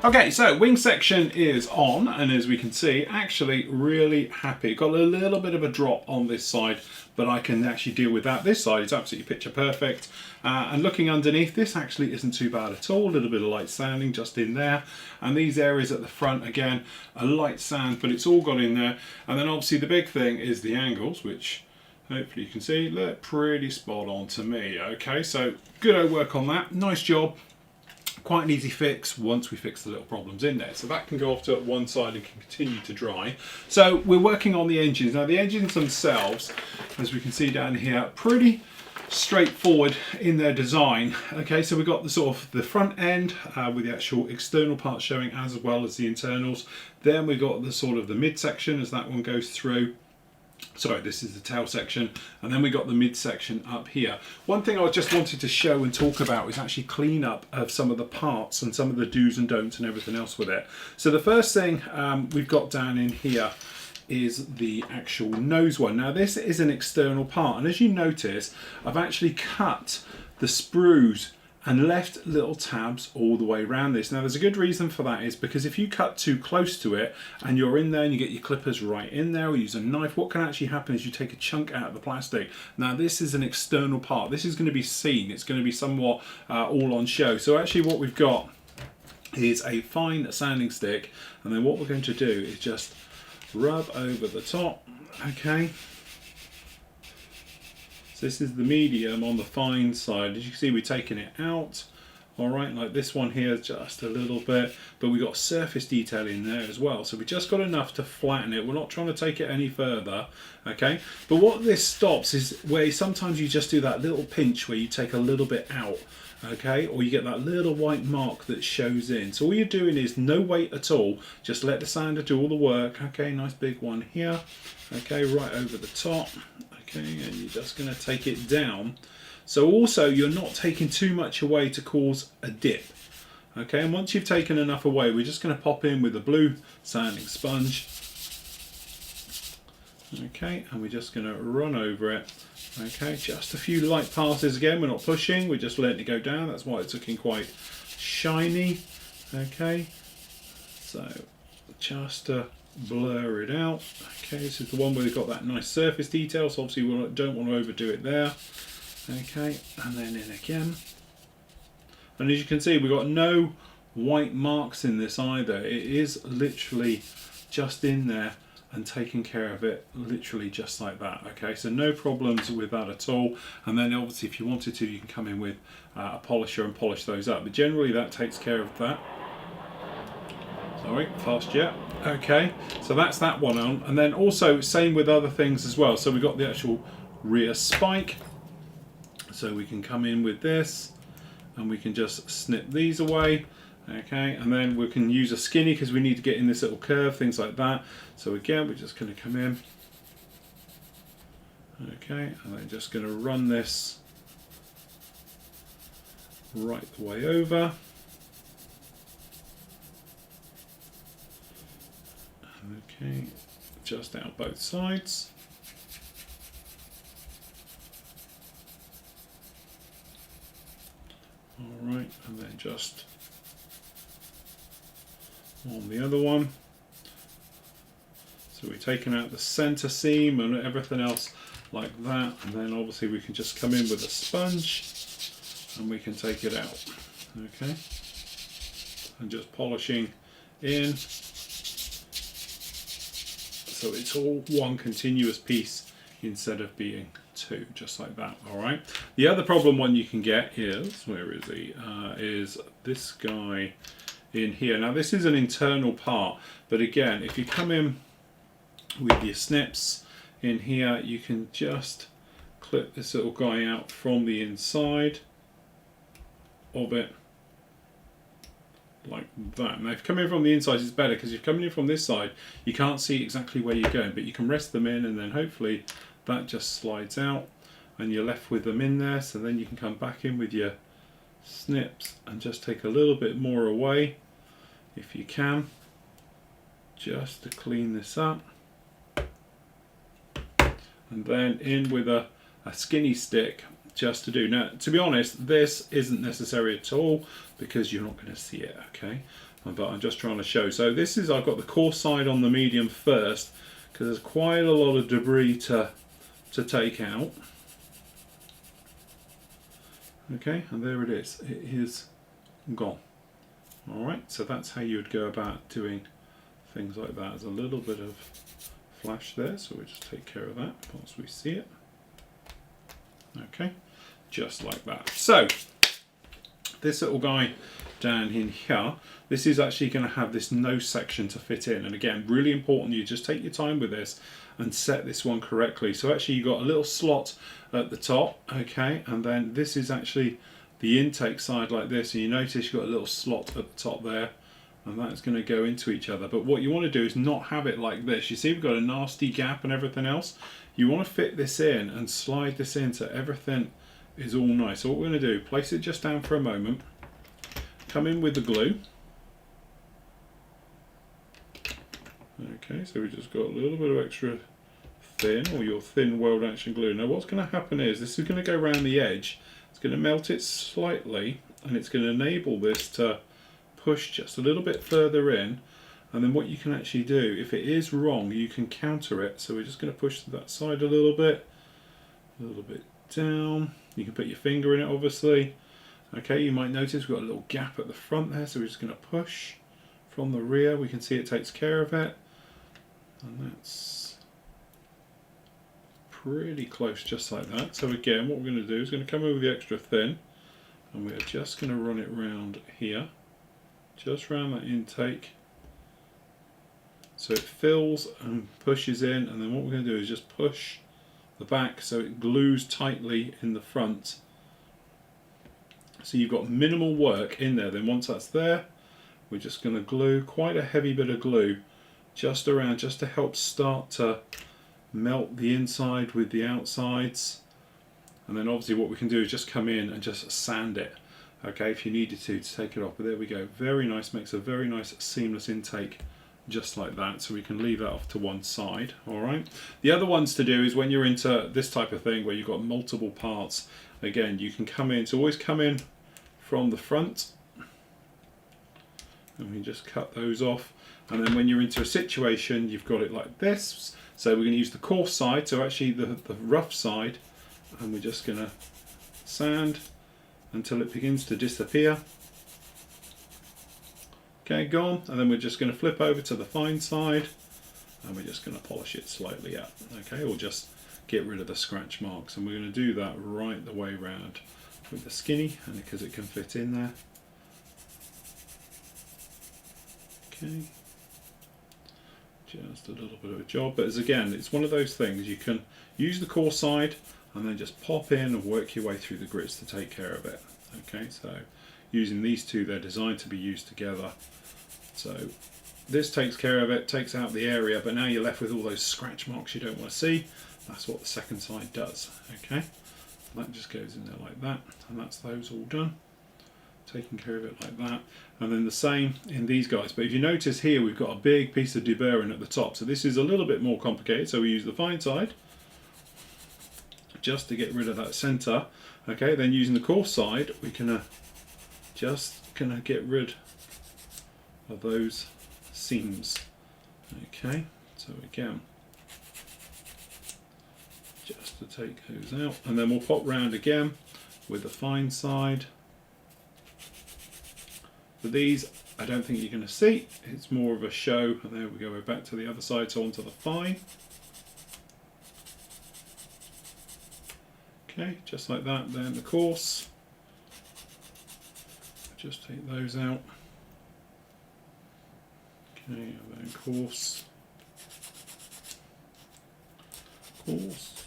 Okay, so wing section is on, and as we can see, actually really happy. Got a little bit of a drop on this side, but I can actually deal with that. This side is absolutely picture perfect. And looking underneath, this actually isn't too bad at all. A little bit of light sanding just in there. And these areas at the front, again, a light sand, but it's all got in there. And then obviously the big thing is the angles, which hopefully you can see look pretty spot on to me. Okay, so good old work on that. Nice job. Quite an easy fix once we fix the little problems in there. So that can go off to one side and can continue to dry. So we're working on the engines. Now the engines themselves, as we can see down here, pretty straightforward in their design. Okay, so we've got the sort of the front end with the actual external parts showing as well as the internals. Then we've got the sort of the midsection as that one goes through. Sorry, this is the tail section, and then we got the midsection up here. One thing I just wanted to show and talk about is actually clean up of some of the parts and some of the do's and don'ts and everything else with it. So the first thing we've got down in here is the actual nose one. Now this is an external part, and as you notice, I've actually cut the sprues and left little tabs all the way around this. Now there's a good reason for that, is because if you cut too close to it and you're in there and you get your clippers right in there or use a knife, what can actually happen is you take a chunk out of the plastic. Now this is an external part. This is going to be seen. It's going to be somewhat all on show. So actually what we've got is a fine sanding stick, and then what we're going to do is just rub over the top. Okay. So this is the medium on the fine side. As you can see, we're taking it out. All right, like this one here, just a little bit, but we've got surface detail in there as well. So we just got enough to flatten it. We're not trying to take it any further, okay? But what this stops is where sometimes you just do that little pinch where you take a little bit out, okay? Or you get that little white mark that shows in. So all you're doing is no weight at all. Just let the sander do all the work. Okay, nice big one here. Okay, right over the top. Okay, and you're just going to take it down. So also you're not taking too much away to cause a dip. Okay, and once you've taken enough away, we're just going to pop in with a blue sanding sponge. Okay, and we're just going to run over it. Okay, just a few light passes again. We're not pushing, we're just letting it go down. That's why it's looking quite shiny. Okay, so just to blur it out. Okay, this is the one where we've got that nice surface detail, so obviously we don't want to overdo it there. Okay, and then in again. And as you can see, we've got no white marks in this either. It is literally just in there and taking care of it literally just like that. Okay, so no problems with that at all. And then obviously if you wanted to, you can come in with a polisher and polish those up, but generally that takes care of that. Sorry, fast jet. Okay, so that's that one on. And then also same with other things as well. So we've got the actual rear spike. So we can come in with this and we can just snip these away. Okay, and then we can use a skinny because we need to get in this little curve, things like that. So again, we're just going to come in. Okay, and then just going to run this right the way over. Okay, just out both sides. All right, and then just on the other one. So we're taking out the center seam and everything else like that, and then obviously we can just come in with a sponge and we can take it out. Okay, and just polishing in so it's all one continuous piece instead of being two, just like that. All right, the other problem one you can get is, where is he, is this guy in here. Now this is an internal part, but again, if you come in with your snips in here, you can just clip this little guy out from the inside of it like that. Now if you come in from the inside, it's better because if you're coming in from this side, you can't see exactly where you're going, but you can rest them in and then hopefully that just slides out and you're left with them in there. So then you can come back in with your snips and just take a little bit more away if you can, just to clean this up, and then in with a skinny stick just to do. Now to be honest, this isn't necessary at all because you're not going to see it. Okay, but I'm just trying to show. So this is, I've got the coarse side on the medium first because there's quite a lot of debris to take out. Okay, and there it is. It is gone. Alright, so that's how you would go about doing things like that. There's a little bit of flash there, so we'll just take care of that once we see it. Okay, just like that. So, this little guy down in here, this is actually going to have this nose section to fit in. And again, really important, you just take your time with this and set this one correctly. So actually you've got a little slot at the top, okay, and then this is actually the intake side like this, and you notice you've got a little slot at the top there, and that's going to go into each other. But what you want to do is not have it like this. You see we've got a nasty gap and everything else. You want to fit this in and slide this in so everything is all nice. So what we're going to do, place it just down for a moment, come in with the glue. Okay, so we just got a little bit of extra thin, or your thin weld action glue. Now what's going to happen is this is going to go around the edge, it's going to melt it slightly, and it's going to enable this to push just a little bit further in. And then what you can actually do, if it is wrong, you can counter it. So we're just going to push to that side a little bit down. You can put your finger in it, obviously. Okay, you might notice we've got a little gap at the front there, so we're just going to push from the rear. We can see it takes care of it, and that's pretty close, just like that. So again, what we're going to do is going to come over the extra thin, and we're just going to run it round here, just round that intake, so it fills and pushes in. And then what we're going to do is just push the back so it glues tightly in the front. So you've got minimal work in there. Then once that's there, we're just going to glue quite a heavy bit of glue just around, just to help start to melt the inside with the outsides. And then obviously what we can do is just come in and just sand it, okay, if you needed to take it off. But there we go, very nice, makes a very nice seamless intake just like that. So we can leave that off to one side. All right, the other ones to do is when you're into this type of thing where you've got multiple parts, again you can come in, so always come in from the front, and we just cut those off. And then when you're into a situation, you've got it like this. So we're going to use the coarse side, so actually the rough side, and we're just going to sand until it begins to disappear. Okay, gone. And then we're just going to flip over to the fine side, and we're just going to polish it slightly up, okay, or just get rid of the scratch marks. And we're going to do that right the way around with the skinny, and because it can fit in there. Okay, just a little bit of a job, but as again, it's one of those things, you can use the coarse side and then just pop in and work your way through the grits to take care of it. Okay, so using these two, they're designed to be used together. So this takes care of it, takes out the area, but now you're left with all those scratch marks you don't want to see. That's what the second side does. Okay, that just goes in there like that, and that's those all done, taking care of it like that. And then the same in these guys, but if you notice here we've got a big piece of deburring at the top, so this is a little bit more complicated. So we use the fine side just to get rid of that center. Okay, then using the coarse side we can just get rid of those seams. Okay, so again, just to take those out, and then we'll pop round again with the fine side. For these, I don't think you're going to see, it's more of a show. And there we go, we're back to the other side, so onto the fine. Okay, just like that. Then the coarse, just take those out. Okay, and then coarse, coarse,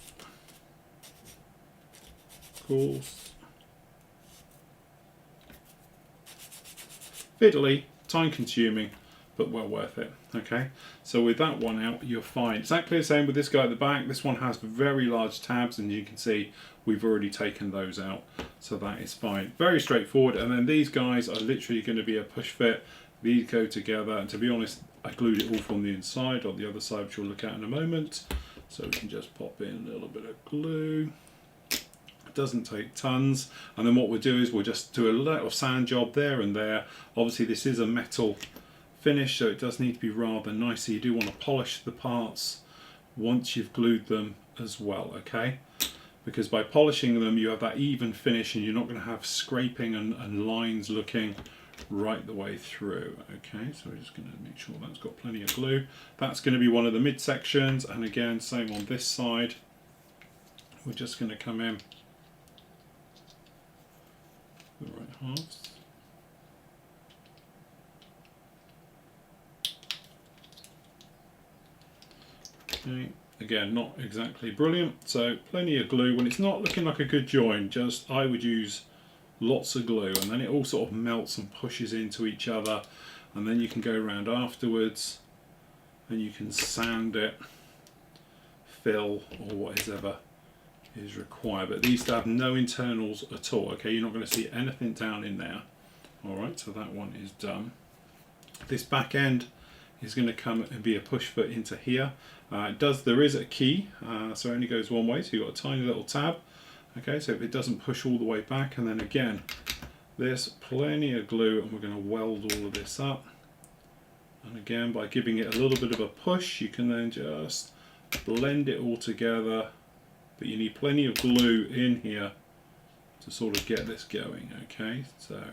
coarse. Fiddly, time consuming, but well worth it. Okay, so with that one out, you're fine. Exactly the same with this guy at the back. This one has very large tabs, and you can see we've already taken those out, so that is fine. Very straightforward. And then these guys are literally going to be a push fit. These go together, and to be honest, I glued it all from the inside or the other side, which we'll look at in a moment. So we can just pop in a little bit of glue. It doesn't take tons, and then what we'll do is we'll just do a little sand job there and there. Obviously this is a metal finish, so it does need to be rather nice. So you do want to polish the parts once you've glued them as well, okay? Because by polishing them you have that even finish and you're not going to have scraping and lines looking right the way through. Okay, so we're just going to make sure that's got plenty of glue. That's going to be one of the midsections, and again same on this side. We're just going to come in the right halves. Okay. Again, not exactly brilliant, so plenty of glue. When it's not looking like a good join, just I would use lots of glue, and then it all sort of melts and pushes into each other, and then you can go around afterwards and you can sand it, fill, or whatever is required. But these have no internals at all, okay? You're not going to see anything down in there. Alright, so that one is done. This back end is going to come and be a push foot into here. There is a key, so it only goes one way, so you've got a tiny little tab. Okay, so if it doesn't push all the way back, and then again, there's plenty of glue, and we're going to weld all of this up. And again, by giving it a little bit of a push, you can then just blend it all together. But you need plenty of glue in here to sort of get this going, okay? So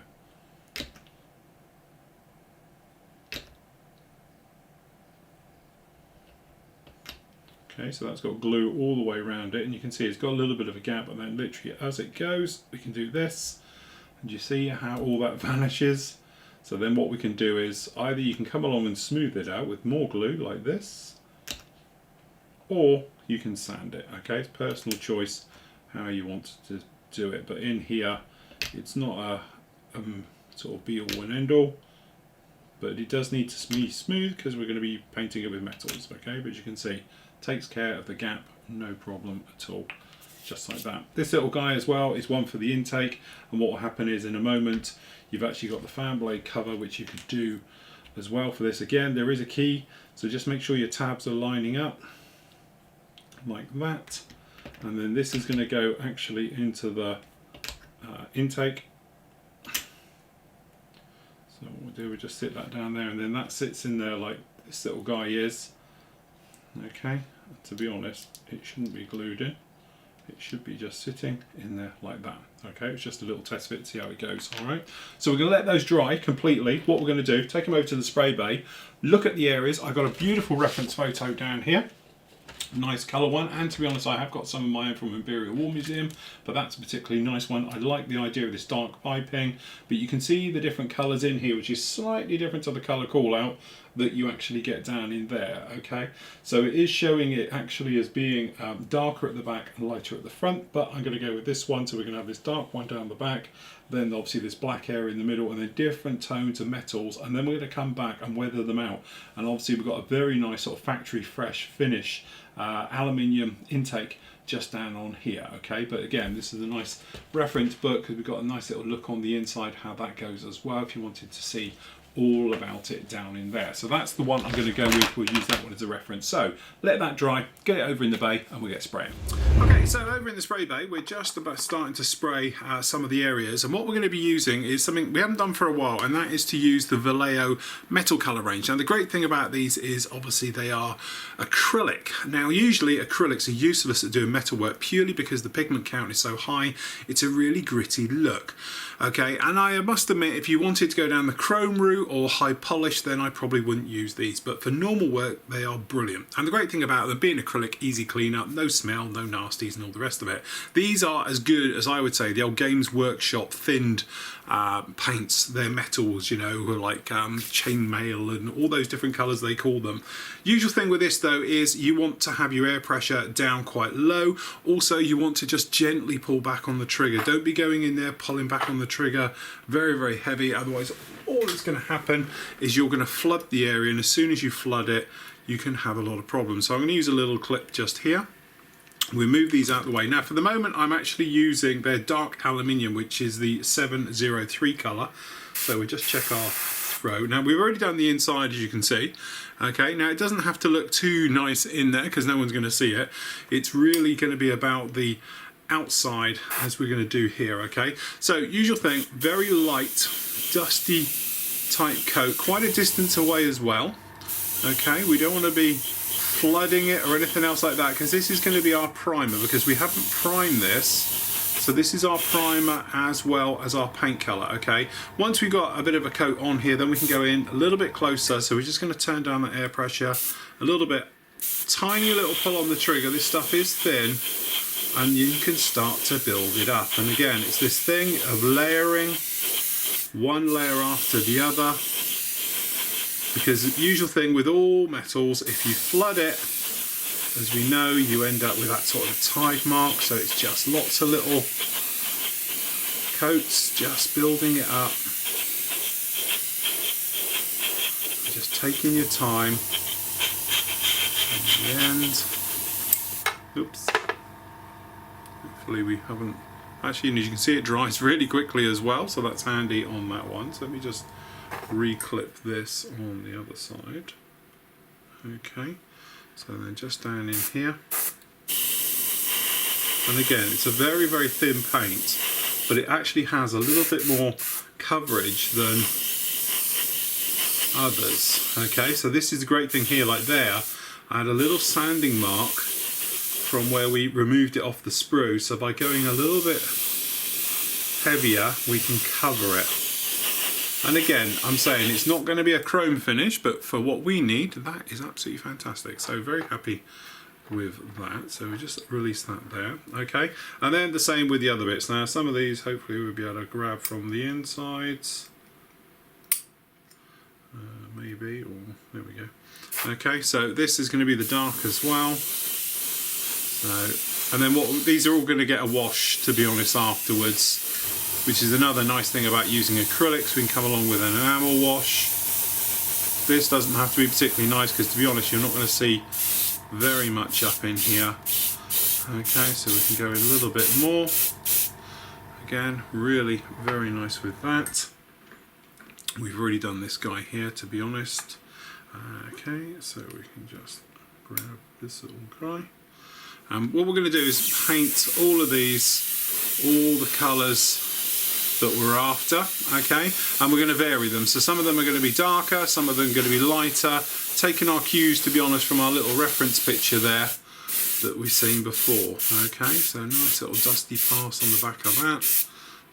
okay, so that's got glue all the way around it, and you can see it's got a little bit of a gap, and then literally as it goes, we can do this, and you see how all that vanishes. So then what we can do is either you can come along and smooth it out with more glue like this, or you can sand it, okay? It's personal choice how you want to do it, but in here, it's not a sort of be all and end all, but it does need to be smooth because we're going to be painting it with metals, okay? But you can see, takes care of the gap, no problem at all, just like that. This little guy as well is one for the intake, and what will happen is in a moment you've actually got the fan blade cover, which you could do as well for this. Again, there is a key, so just make sure your tabs are lining up like that, and then this is going to go actually into the intake. So what we'll do, we just sit that down there, and then that sits in there like this little guy is. Okay, to be honest, it shouldn't be glued in. It should be just sitting in there like that. Okay, it's just a little test fit to see how it goes. Alright, so we're going to let those dry completely. What we're going to do, take them over to the spray bay, look at the areas. I've got a beautiful reference photo down here. Nice colour one, and to be honest I have got some of my own from Imperial War Museum, but that's a particularly nice one. I like the idea of this dark piping, but you can see the different colours in here, which is slightly different to the colour call out that you actually get down in there. Okay, so it is showing it actually as being darker at the back and lighter at the front, but I'm going to go with this one. So we're going to have this dark one down the back, then obviously this black area in the middle, and then different tones of metals, and then we're going to come back and weather them out. And obviously we've got a very nice sort of factory fresh finish aluminium intake just down on here. Okay, but again, this is a nice reference book because we've got a nice little look on the inside how that goes as well, if you wanted to see all about it down in there. So that's the one I'm going to go with. We'll use that one as a reference. So let that dry, get it over in the bay, and we'll get spraying. Okay, so over in the spray bay, we're just about starting to spray some of the areas, and what we're going to be using is something we haven't done for a while, and that is to use the Vallejo metal colour range. Now the great thing about these is obviously they are acrylic. Now usually acrylics are useless at doing metal work purely because the pigment count is so high. It's a really gritty look. Okay, and I must admit, if you wanted to go down the chrome route or high polish, then I probably wouldn't use these, but for normal work they are brilliant. And the great thing about them being acrylic, easy clean up, no smell, no nasties and all the rest of it. These are as good as I would say the old Games Workshop thinned paints. They're metals, you know, like chainmail and all those different colours they call them. Usual thing with this though is you want to have your air pressure down quite low. Also you want to just gently pull back on the trigger. Don't be going in there pulling back on the trigger very, very heavy, otherwise all that's going to happen is you're going to flood the area, and as soon as you flood it you can have a lot of problems. So I'm going to use a little clip just here. We'll move these out of the way. Now for the moment I'm actually using their dark aluminium, which is the 703 colour. So we just check our throw. Now we've already done the inside, as you can see. Okay, now it doesn't have to look too nice in there because no one's going to see it. It's really going to be about the outside as we're going to do here. Okay, so usual thing, very light dusty type coat quite a distance away as well. Okay, we don't want to be flooding it or anything else like that, because this is going to be our primer, because we haven't primed this. So this is our primer as well as our paint colour. Okay, once we've got a bit of a coat on here, then we can go in a little bit closer. So we're just going to turn down the air pressure a little bit, tiny little pull on the trigger. This stuff is thin, and you can start to build it up. And again, it's this thing of layering one layer after the other, because the usual thing with all metals, if you flood it, as we know, you end up with that sort of tide mark. So it's just lots of little coats, just building it up, just taking your time. In the end, oops, hopefully we haven't, actually, as you can see, it dries really quickly as well, so that's handy on that one. So let me just re-clip this on the other side. Okay, so then just down in here, and again, it's a very, very thin paint, but it actually has a little bit more coverage than others. Okay, so this is a great thing here. Like there, I had a little sanding mark from where we removed it off the sprue, so by going a little bit heavier we can cover it. And again, I'm saying it's not going to be a chrome finish, but for what we need, that is absolutely fantastic. So very happy with that. So we just release that there. Okay, and then the same with the other bits. Now some of these hopefully we'll be able to grab from the insides, maybe, or there we go. Okay, so this is going to be the dark as well. So, and then these are all going to get a wash, to be honest, afterwards, which is another nice thing about using acrylics. We can come along with an enamel wash. This doesn't have to be particularly nice, because to be honest, you're not going to see very much up in here. Okay, so we can go in a little bit more. Again, really very nice with that. We've already done this guy here, to be honest. Okay, so we can just grab this little guy. What we're going to do is paint all of these, all the colours that we're after, okay, and we're going to vary them. So some of them are going to be darker, some of them are going to be lighter, taking our cues, to be honest, from our little reference picture there that we've seen before. Okay, so nice little dusty pass on the back of that.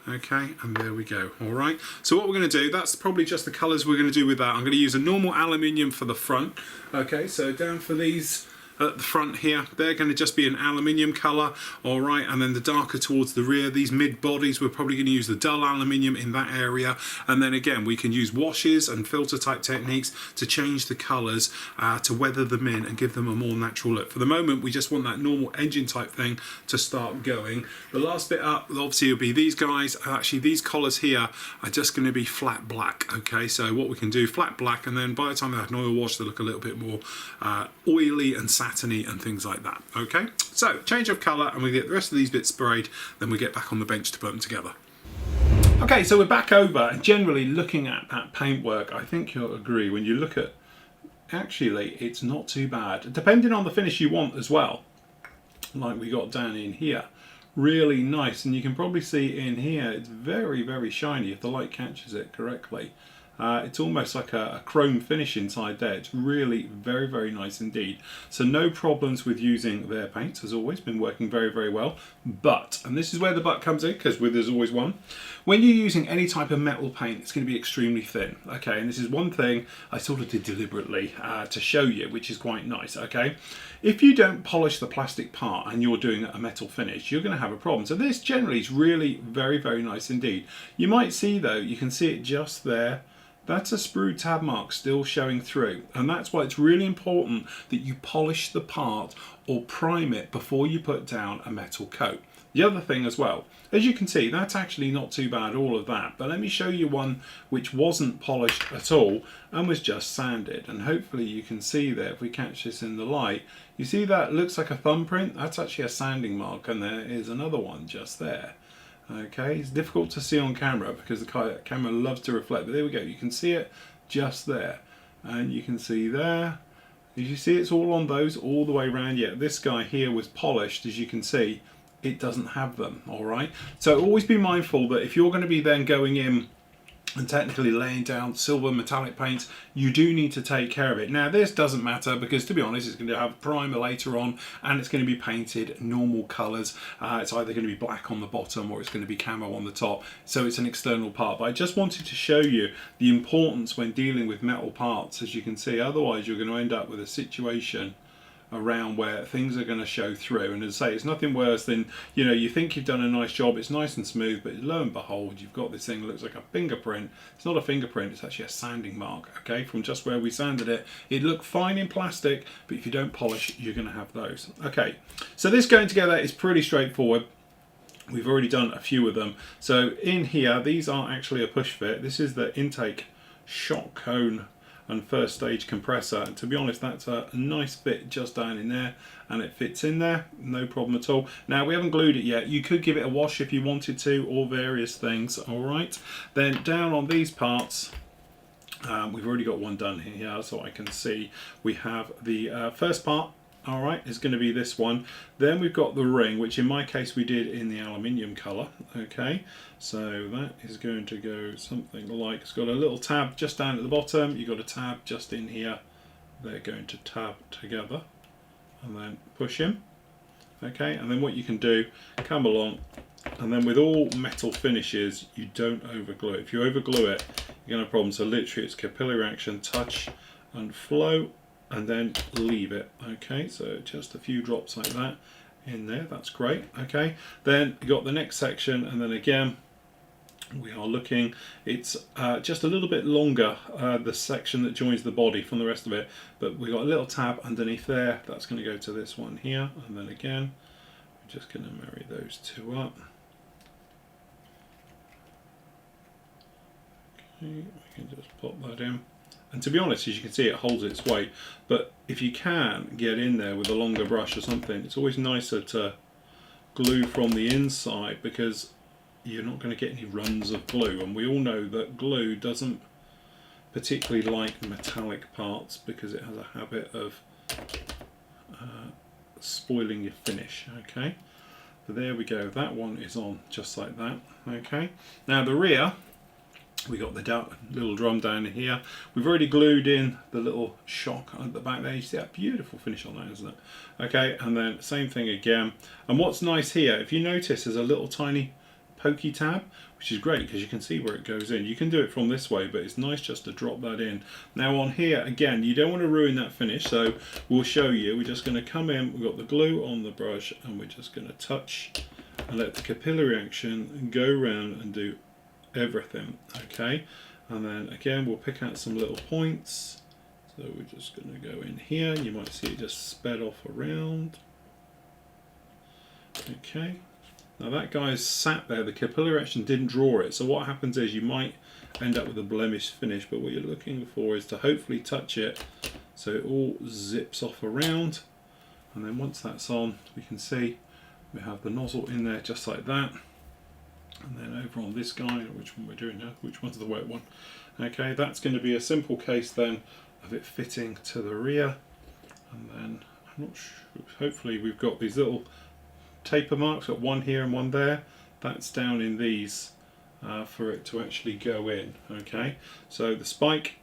Okay, and there we go. All right, so what we're going to do, that's probably just the colours we're going to do with that. I'm going to use a normal aluminium for the front. Okay, so down for these at the front here, they're going to just be an aluminium colour. All right, and then the darker towards the rear, these mid bodies, we're probably going to use the dull aluminium in that area. And then again, we can use washes and filter type techniques to change the colours, to weather them in and give them a more natural look. For the moment, we just want that normal engine type thing to start going. The last bit up obviously will be these guys. Actually, these collars here are just going to be flat black. Okay, so what we can do, flat black, and then by the time they have an oil wash, they look a little bit more oily and satiny and things like that. Okay, so change of colour, and we get the rest of these bits sprayed, then we get back on the bench to put them together. Okay, so we're back over, and generally looking at that paintwork, I think you'll agree, when you look at, actually it's not too bad, depending on the finish you want as well, like we got down in here. Really nice, and you can probably see in here it's very, very shiny if the light catches it correctly. It's almost like a chrome finish inside there. It's really very, very nice indeed. So no problems with using their paints, as always, been working very, very well. But, and this is where the but comes in, because there's always one, when you're using any type of metal paint, it's going to be extremely thin. Okay, and this is one thing I sort of did deliberately to show you, which is quite nice. Okay, if you don't polish the plastic part and you're doing a metal finish, you're going to have a problem. So this generally is really very, very nice indeed. You might see though, you can see it just there. That's a sprue tab mark still showing through, and that's why it's really important that you polish the part or prime it before you put down a metal coat. The other thing as well, as you can see, that's actually not too bad, all of that, but let me show you one which wasn't polished at all and was just sanded, and hopefully you can see there, if we catch this in the light, you see that looks like a thumbprint. That's actually a sanding mark, and there is another one just there. Okay, it's difficult to see on camera because the camera loves to reflect, but there we go, you can see it just there, and you can see there, as you see, it's all on those all the way around. Yet this guy here was polished, as you can see, it doesn't have them. All right, so always be mindful that if you're going to be then going in and technically laying down silver metallic paints, you do need to take care of it. Now this doesn't matter because, to be honest, it's going to have primer later on and it's going to be painted normal colours. It's either going to be black on the bottom or it's going to be camo on the top, so it's an external part. But I just wanted to show you the importance when dealing with metal parts, as you can see. Otherwise you're going to end up with a situation around where things are going to show through, and as I say, it's nothing worse than, you know, you think you've done a nice job, it's nice and smooth, but lo and behold, you've got this thing that looks like a fingerprint. It's not a fingerprint, it's actually a sanding mark, okay, from just where we sanded it. It looked fine in plastic, but if you don't polish, you're going to have those. Okay, so this going together is pretty straightforward. We've already done a few of them. So in here, these are actually a push fit. This is the intake shock cone and first stage compressor, and to be honest, that's a nice fit just down in there, and it fits in there, no problem at all. Now we haven't glued it yet. You could give it a wash if you wanted to, or various things. All right, then down on these parts, we've already got one done here, so I can see we have the first part. All right, is going to be this one. Then we've got the ring, which in my case we did in the aluminium color. Okay, so that is going to go something like, it's got a little tab just down at the bottom, you've got a tab just in here. They're going to tab together and then push in. Okay, and then what you can do, come along, and then with all metal finishes, you don't overglue it. If you overglue it, you're going to have problems. So literally it's capillary action, touch and flow, and then leave it. Okay, so just a few drops like that in there, that's great. Okay, then you got the next section, and then again we are looking, it's just a little bit longer, the section that joins the body from the rest of it, but we've got a little tab underneath there, that's going to go to this one here, and then again we're just going to marry those two up. Okay, we can just pop that in. And to be honest, as you can see, it holds its weight, but if you can get in there with a longer brush or something, it's always nicer to glue from the inside, because you're not going to get any runs of glue, and we all know that glue doesn't particularly like metallic parts because it has a habit of spoiling your finish. Okay, so there we go, that one is on just like that. Okay, now the rear, we got the little drum down here. We've already glued in the little shock at the back there. You see that beautiful finish on that, isn't it? Okay, and then same thing again. And what's nice here, if you notice, there's a little tiny pokey tab, which is great because you can see where it goes in. You can do it from this way, but it's nice just to drop that in. Now on here, again, you don't want to ruin that finish, so we'll show you. We're just going to come in, we've got the glue on the brush, and we're just going to touch and let the capillary action go around and do everything. Okay, and then again we'll pick out some little points, so we're just going to go in here. You might see it just sped off around. Okay, now that guy's sat there, the capillary action didn't draw it, so what happens is you might end up with a blemished finish, but what you're looking for is to hopefully touch it so it all zips off around, and then once that's on, we can see we have the nozzle in there just like that. And then over on this guy, which one we're doing now, which one's the wet one? Okay, that's going to be a simple case then of it fitting to the rear. And then, I'm not sure, hopefully we've got these little taper marks, got one here and one there. That's down in these for it to actually go in. Okay, so the spike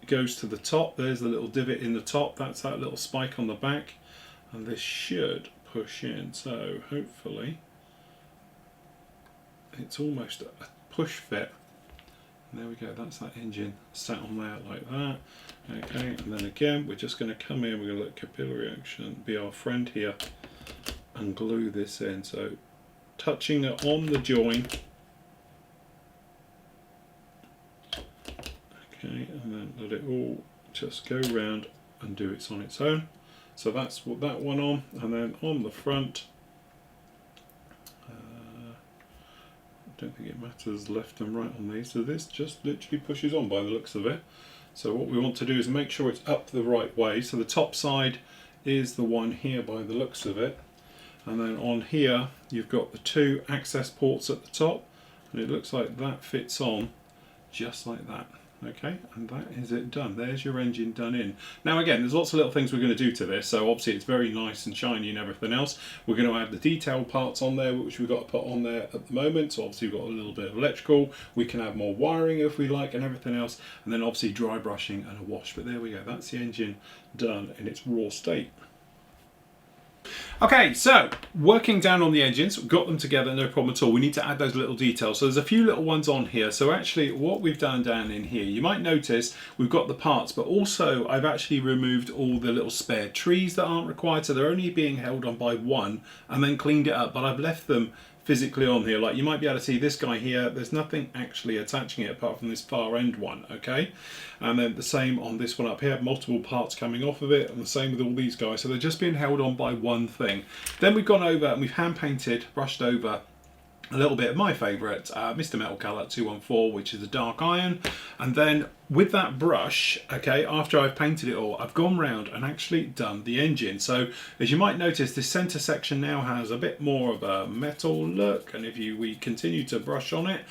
goes to the top, there's the little divot in the top, that's that little spike on the back, and this should push in, so hopefully it's almost a push fit. And there we go, that's that engine sat on there like that. Okay, and then again we're just going to come in, we're going to let capillary action be our friend here and glue this in. So touching it on the join, okay, and then let it all just go round and do it on its own. So that's what that one on, and then on the front, I don't think it matters left and right on these, so this just literally pushes on by the looks of it. So what we want to do is make sure it's up the right way, so the top side is the one here by the looks of it, and then on here you've got the two access ports at the top, and it looks like that fits on just like that. Okay, and that is it done. There's your engine done in. Now again, there's lots of little things we're going to do to this. So obviously it's very nice and shiny and everything else. We're going to add the detailed parts on there, which we've got to put on there at the moment. So obviously we've got a little bit of electrical. We can add more wiring if we like and everything else. And then obviously dry brushing and a wash. But there we go. That's the engine done in its raw state. Okay, so working down on the engines, we've got them together, no problem at all. We need to add those little details. So there's a few little ones on here. So actually what we've done down in here, you might notice we've got the parts, but also I've actually removed all the little spare trees that aren't required. So they're only being held on by one and then cleaned it up, but I've left them physically on here. Like you might be able to see this guy here, there's nothing actually attaching it apart from this far end one, okay? And then the same on this one up here, multiple parts coming off of it, and the same with all these guys. So they're just being held on by one thing. Then we've gone over and we've hand painted, brushed over a little bit of my favourite Mr. Metal Colour 214, which is a dark iron. And then with that brush, okay, after I've painted it all, I've gone round and actually done the engine. So as you might notice, this centre section now has a bit more of a metal look, and if we continue to brush on it,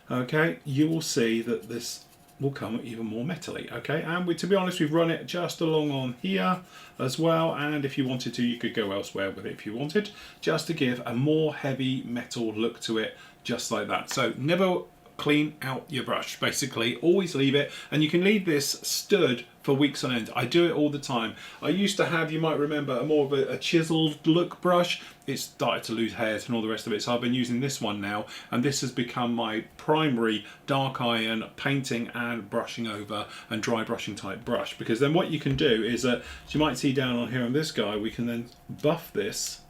okay, you will see that this will come even more metally, okay? And to be honest, we've run it just along on here as well, and if you wanted to, you could go elsewhere with it if you wanted, just to give a more heavy metal look to it, just like that. So never clean out your brush, basically. Always leave it, and you can leave this stood for weeks on end. I do it all the time. I used to have, you might remember, more of a chiseled look brush. It's started to lose hairs and all the rest of it, so I've been using this one now, and this has become my primary dark iron painting and brushing over and dry brushing type brush, because then what you can do is that, as you might see down on here on this guy, we can then buff this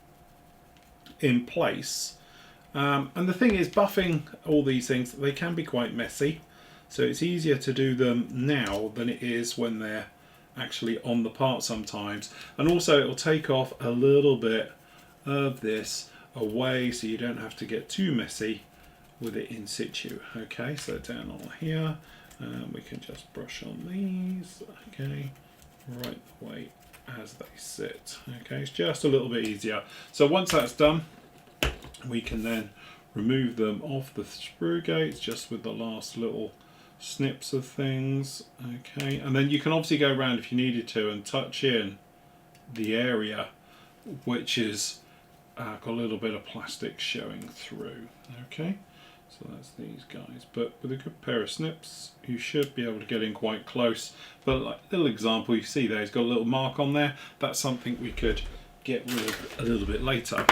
in place. And the thing is, buffing all these things, they can be quite messy, so it's easier to do them now than it is when they're actually on the part sometimes. And also it'll take off a little bit of this away, so you don't have to get too messy with it in situ. Okay, so down on here, we can just brush on these, okay, right the way as they sit. Okay, it's just a little bit easier. So once that's done, we can then remove them off the sprue gates just with the last little snips of things. Okay, and then you can obviously go around if you needed to and touch in the area which is got a little bit of plastic showing through. Okay, so that's these guys, but with a good pair of snips you should be able to get in quite close. But like little example, you see there, he's got a little mark on there. That's something we could get rid of a little bit later.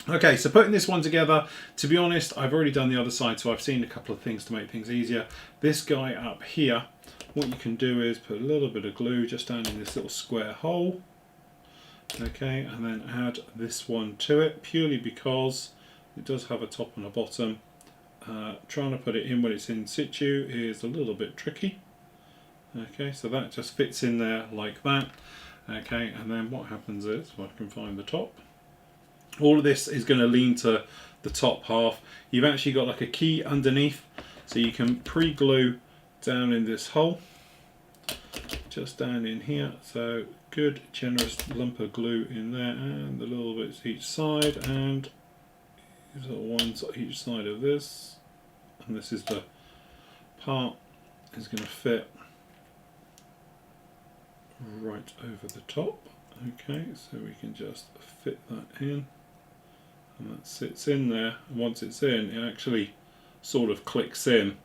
Okay, so putting this one together, to be honest, I've already done the other side, so I've seen a couple of things to make things easier. This guy up here, what you can do is put a little bit of glue just down in this little square hole. Okay, and then add this one to it, purely because it does have a top and a bottom. Trying to put it in when it's in situ is a little bit tricky. Okay, so that just fits in there like that. Okay, and then what happens is, if I can find the top, all of this is going to lean to the top half. You've actually got like a key underneath, so you can pre-glue down in this hole, just down in here. So good generous lump of glue in there, and the little bits each side, and these little ones each side of this, and this is the part is going to fit right over the top. Okay, so we can just fit that in, and that sits in there, and once it's in, it actually sort of clicks in,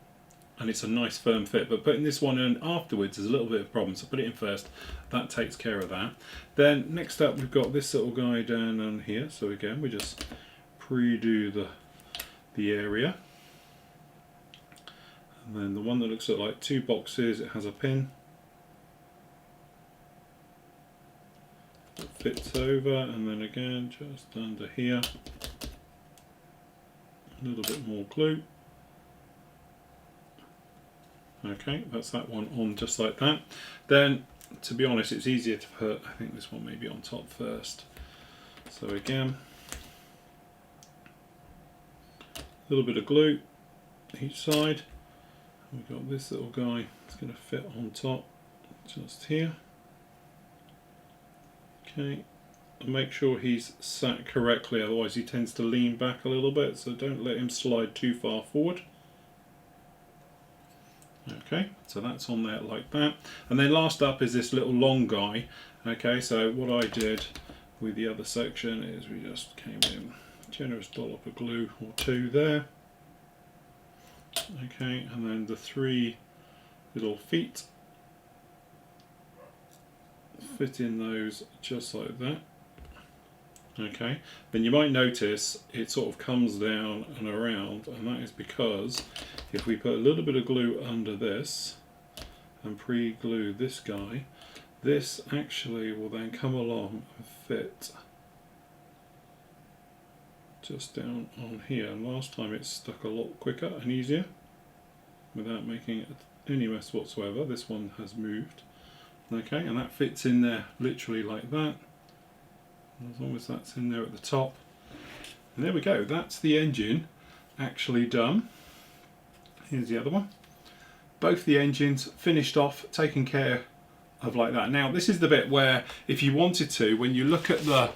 and it's a nice firm fit. But putting this one in afterwards is a little bit of a problem, so put it in first. That takes care of that. Then next up, we've got this little guy down on here. So again, we just pre-do the area, and then the one that looks like two boxes, it has a pin that fits over, and then again just under here a little bit more glue. Okay, that's that one on just like that. Then, to be honest, it's easier to put, I think this one may be on top first. So again, a little bit of glue each side. We've got this little guy, it's going to fit on top just here. Okay, and make sure he's sat correctly, otherwise he tends to lean back a little bit, so don't let him slide too far forward. Okay, so that's on there like that. And then last up is this little long guy. Okay, so what I did with the other section is we just came in, generous dollop of glue or two there. Okay, and then the 3 little feet, fit in those just like that. Okay, then you might notice it sort of comes down and around, and that is because if we put a little bit of glue under this and pre-glue this guy, this actually will then come along and fit just down on here. And last time it stuck a lot quicker and easier without making any mess whatsoever. This one has moved. Okay, and that fits in there literally like that. As long as that's in there at the top. And there we go, that's the engine actually done. Here's the other one. Both the engines finished off, taken care of like that. Now this is the bit where if you wanted to, when you look at the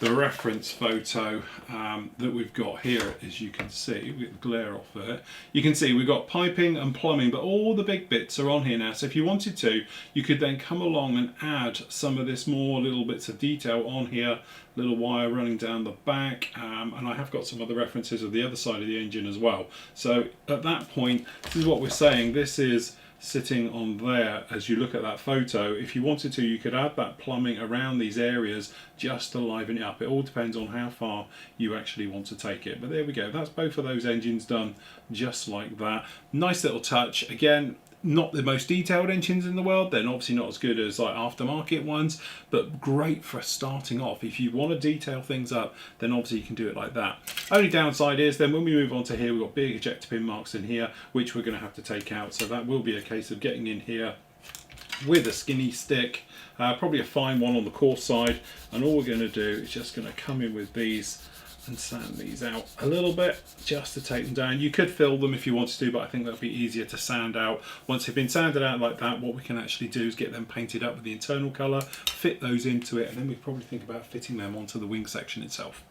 reference photo that we've got here, as you can see, with the glare off of it, you can see we've got piping and plumbing, but all the big bits are on here now. So if you wanted to, you could then come along and add some of this more little bits of detail on here, little wire running down the back, and I have got some other references of the other side of the engine as well. So at that point, this is what we're saying, this is sitting on there. As you look at that photo, if you wanted to, you could add that plumbing around these areas just to liven it up. It all depends on how far you actually want to take it. But there we go, that's both of those engines done just like that. Nice little touch. Again, not the most detailed engines in the world, they're obviously not as good as like aftermarket ones, but great for starting off. If you want to detail things up, then obviously you can do it like that. Only downside is then when we move on to here, we've got big ejector pin marks in here, which we're going to have to take out. So that will be a case of getting in here with a skinny stick, probably a fine one on the coarse side, and all we're going to do is just going to come in with these and sand these out a little bit just to take them down. You could fill them if you wanted to, but I think that'll be easier to sand out. Once they've been sanded out like that, what we can actually do is get them painted up with the internal colour, fit those into it, and then we probably think about fitting them onto the wing section itself.